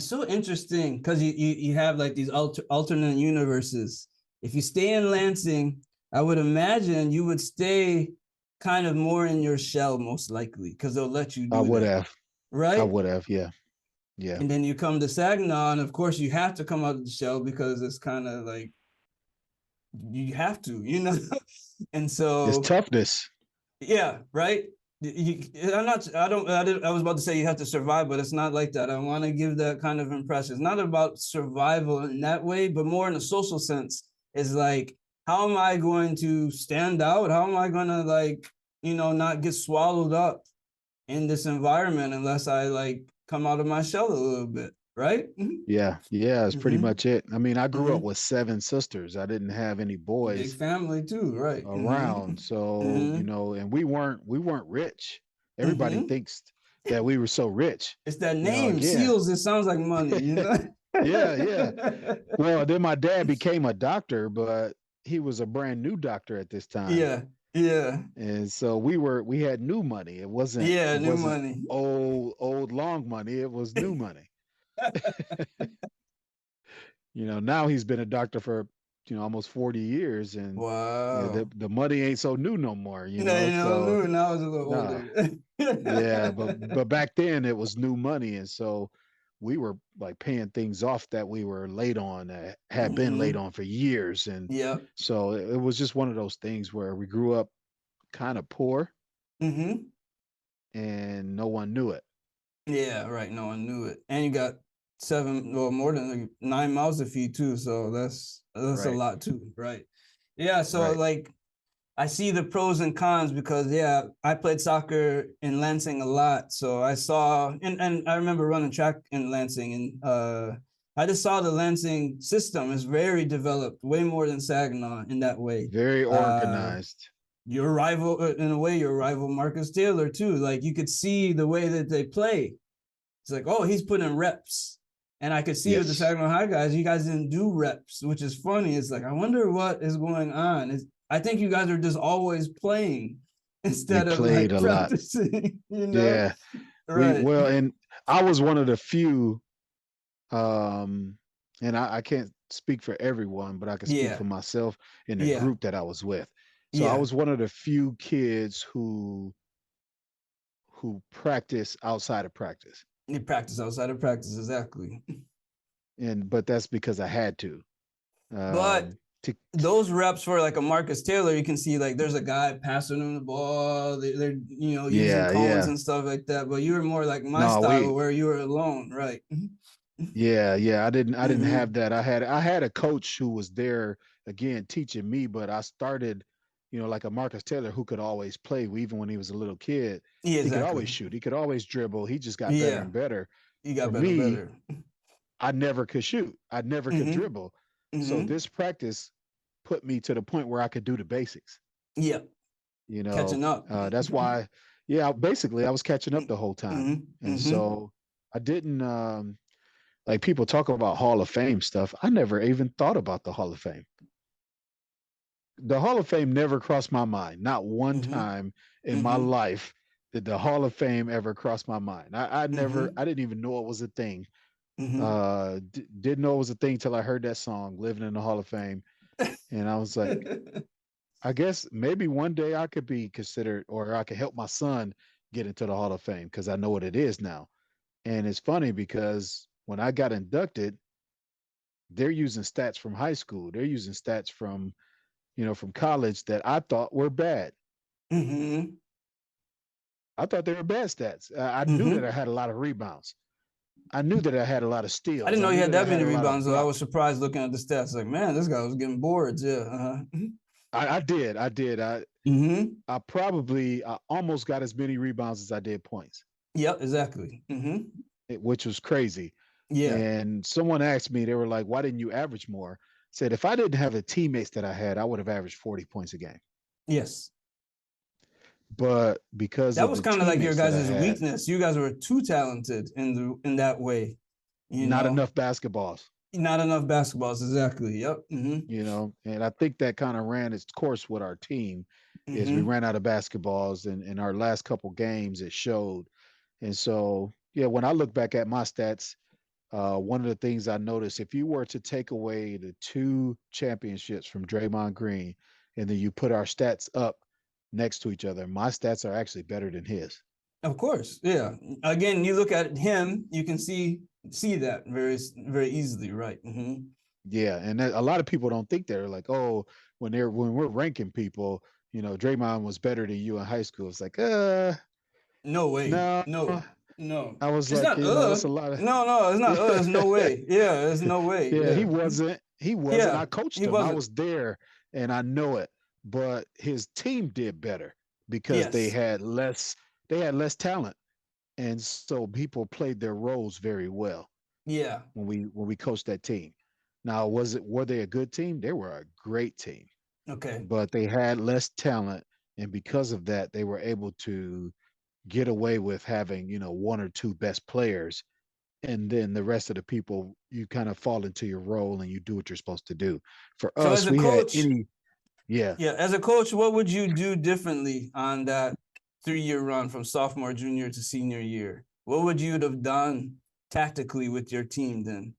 so interesting because you have like these alternate universes. If you stay in Lansing, I would imagine you would stay kind of more in your shell, most likely, because they'll let you I do would that, have. I right? would have. Yeah. Yeah. And then you come to Saginaw, and of course you have to come out of the shell because it's kind of like you have to, and It's so toughness. yeah, right. I'm not. I don't. I was about to say you have to survive, but it's not like that. I want to give that kind of impression. It's not about survival in that way, but more in a social sense. It's like, how am I going to stand out? How am I going to not get swallowed up in this environment unless I like come out of my shell a little bit, right? Yeah. Yeah. It's pretty Mm-hmm. much it. I mean, I grew up Mm-hmm. with seven sisters. I didn't have any Big boys family too, right? Mm-hmm. around. So, Mm-hmm. and we weren't rich. Everybody Mm-hmm. thinks that we were so rich. It's that name, Again. Seals. It sounds like money. Yeah, yeah. Well, then my dad became a doctor, but he was a brand new doctor at this time. Yeah, yeah, And so we had new money. It wasn't yeah. it New wasn't money. old long money. It was new money. Now he's been a doctor for almost 40 years, and Wow. the money ain't so new no more, so New. Now it's a little nah. older. Yeah, but back then it was new money, and so we were like paying things off that we were late on, had been late Mm-hmm. on for years, and Yep. so it was just one of those things where we grew up kind of poor, Mm-hmm. and no one knew it. Yeah, right. No one knew it. And you got well, more than like 9 mouths to feed too. So that's a Right, lot too, right? Yeah. So right. like I see the pros and cons because yeah, I played soccer in Lansing a lot. So I saw and I remember running track in Lansing and I just saw the Lansing system is very developed, way more than Saginaw in that way. Very Uh organized. your rival in a way, your rival Marcus Taylor too. Like you could see the way that they play. It's like, oh, he's putting reps. And I could see with the Yes, Saginaw High guys, you guys didn't do reps, which is funny. It's like, I wonder what is going on. I think you guys are just always playing we instead of played like a lot. practicing. Yeah, Right. and I was one of the few, um, and I can't speak for everyone, but I can speak Yeah. for myself in the Yeah. group that I was with. So I Yeah. was one of the few kids who practice outside of practice, You practice outside of practice, exactly. and but that's because I had to. But Um, to those reps for like a Marcus Taylor, you can see like there's a guy passing him the ball. They're using yeah, cones yeah. and stuff like that. But you were more like my No, style we where you were alone, right? yeah, yeah. I didn't have Mm-hmm. that. I had a coach who was there again teaching me, but I started, like a Marcus Taylor who could always play. Even when he was a little kid, Yeah, he could always exactly. shoot. He could always dribble. He just got better Yeah, and better. you got For better, me, better. I never could shoot. I never could Mm-hmm. dribble. So Mm-hmm. this practice put me to the point where I could do the basics. Yeah, You know, catching up. that's why, yeah, basically I was catching up the whole time. Mm-hmm. And Mm-hmm. so I didn't, like people talk about Hall of Fame stuff. I never even thought about the Hall of Fame. The Hall of Fame never crossed my mind. Not one Mm-hmm. time in my Mm-hmm. life did the Hall of Fame ever cross my mind. Mm-hmm. I didn't even know it was a thing. Mm-hmm. Didn't know it was a thing till I heard that song, Living in the Hall of Fame. And I was like, I guess maybe one day I could be considered, or I could help my son get into the Hall of Fame because I know what it is now. And it's funny because when I got inducted, they're using stats from high school. They're using stats from college that I thought were bad. Mm-hmm. I thought they were bad stats. I knew that Mm-hmm. I had a lot of rebounds. I knew that I had a lot of I steals. didn't I know you knew had that I that had many a lot of rebounds, though. I was blocks. surprised looking at the stats. Like, man, this guy was getting boards. Yeah. Uh-huh. I did. I did. Mm-hmm. I almost got as many rebounds as I did points, Yep, exactly. Mm-hmm. which was crazy. Yeah. And someone asked me, they were like, "Why didn't you average more?" Said if I didn't have the teammates that I had, I would have averaged 40 points a game. Yes. But because That of was the kind of like your teammates that I guys' had, weakness. You guys were too talented in that way. You not know, enough basketballs. not enough basketballs. Exactly. Yep. Mm-hmm. And I think that kind of ran its course with our team is we Mm-hmm. ran out of basketballs, and in our last couple games it showed. And so, yeah, when I look back at my stats, one of the things I noticed, if you were to take away the two championships from Draymond Green, and then you put our stats up next to each other, my stats are actually better than his. Of course, yeah. Again, you look at him, you can see that very easily, right? Yeah, and a lot of people don't think they're like, oh, when we're ranking people, Draymond was better than you in high school. It's like, No way, no. no. I was It's like, not it's a lot of no, it's not there's no way. Yeah, there's no way. yeah, he Yeah, wasn't. He wasn't. yeah, I coached he him. I wasn't. was there and I know it. But his team did better because Yes, they had less talent. And so people played their roles very well yeah. when we coached that team. Now, were they a good team? They were a great team, Okay. but they had less talent, and because of that, they were able to get away with having, one or two best players, and then the rest of the people, you kind of fall into your role and you do what you're supposed to do. For So as us, a we had coach, yeah. yeah, as a coach, what would you do differently on that 3-year run from sophomore, junior to senior year? What would you have done tactically with your team then?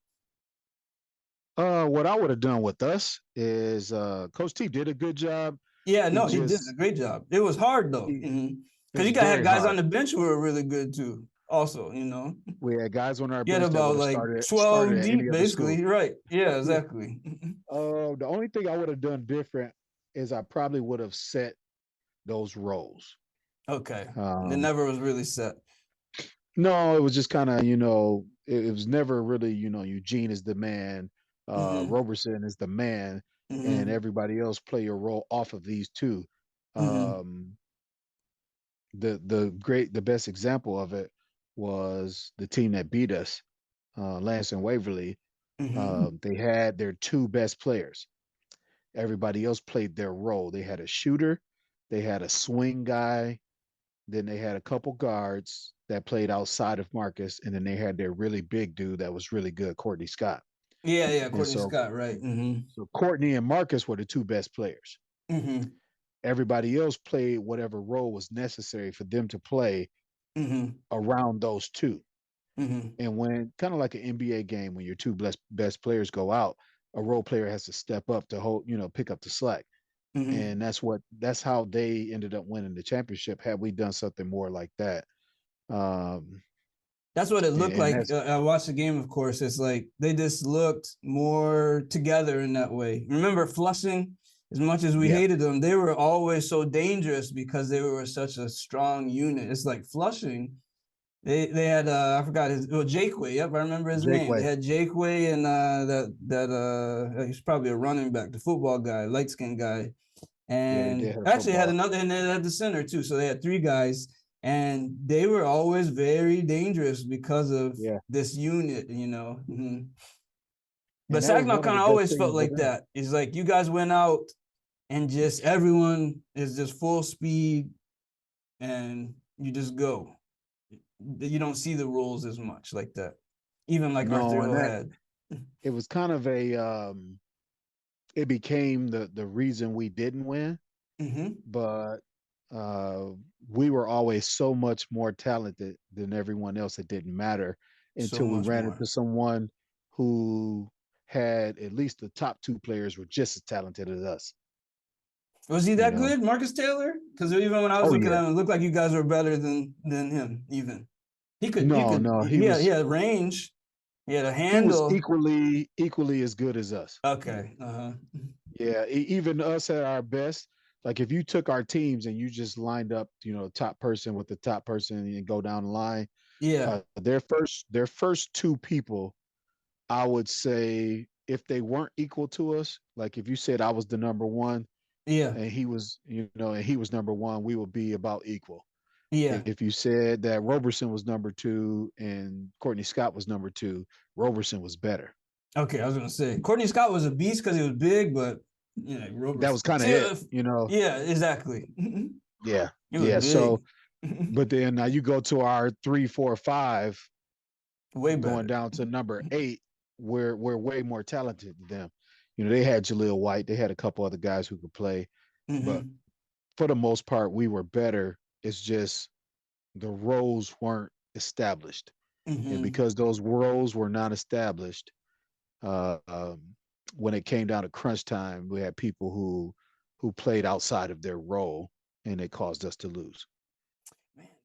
What I would have done with us is Coach T did a good job. Yeah, He no, he did a just great job. It was hard though, he, it because was you got had very guys on hard. the bench who were really good too. Also, We had guys on our you had bench that would about have like started 12 at any deep, other school. basically. Right? Yeah, Yeah. exactly. The only thing I would have done different is I probably would have set those roles. Okay, it Um, never was really set. no, it was just kind of, it was never really, Eugene is the man, Mm-hmm. Roberson is the man, and Mm-hmm. everybody else play a role off of these two. Mm-hmm. Um, the best example of it was the team that beat us, Lance and Waverly. Mm-hmm. They had their two best players. Everybody else played their role. They had a shooter, they had a swing guy, then they had a couple guards that played outside of Marcus, and then they had their really big dude that was really good, Courtney Scott. Yeah, yeah, And Courtney so, Scott, right? Mm-hmm. so Courtney and Marcus were the two best players. Mm-hmm. Everybody else played whatever role was necessary for them to play Mm-hmm. around those two. Mm-hmm. And when kind of like an NBA game, when your two best players go out, a role player has to step up to hold, pick up the slack. Mm-hmm. And that's how they ended up winning the championship. Had we done something more like that, um, That's what it looked and like. that's I watched the game, of course. It's like they just looked more together in that way. Remember Flushing? As much as we yeah, hated them, they were always so dangerous because they were such a strong unit. It's like Flushing. They had I forgot his Jakeway. Yep, I remember his Jake name. They Way. had Jakeway and he's probably a running back, the football guy, light skinned guy, Yeah, they and did have actually had football. another, and they had the center too. So they had three guys, and they were always very dangerous because of Yeah, this unit. But and that was Saginaw one of kind the of best always felt things with like them. that. It's like you guys went out and just everyone is just full speed, and you just go. You don't see the rules as much like that. Even like Arthur No, and Hill that had. it was kind of it became the reason we didn't win, Mm-hmm. but uh, we were always so much more talented than everyone else. It didn't matter So until we much ran more. into someone who had at least the top two players were just as talented as us. Was he You that know? good, Marcus Taylor? Because even when I was Oh looking yeah. at him, it looked like you guys were better than him. Even he No, could no, he had range. He had a he was handle. equally as good as us. Okay. Uh-huh. Yeah, even us at our best. Like if you took our teams and you just lined up, top person with the top person and go down the line, Yeah. their first two people, I would say if they weren't equal to us, like if you said I was the number one Yeah. and he was number one, we would be about equal. Yeah. If you said that Roberson was number two and Courtney Scott was number two, Roberson was better. Okay. I was gonna say Courtney Scott was a beast because he was big, but That Roberson. was kind of See, it. yeah, exactly. Yeah, He was yeah. big. So, but then now you go to our 3, 4, 5, Way going better. down to number 8, we're way more talented than them. They had Jaleel White, they had a couple other guys who could play, but Mm-hmm. for the most part, we were better. It's just the roles weren't established. And Mhm. because those roles were not established, uh, um, when it came down to crunch time, we had people who played outside of their role, and it caused us to lose. Man,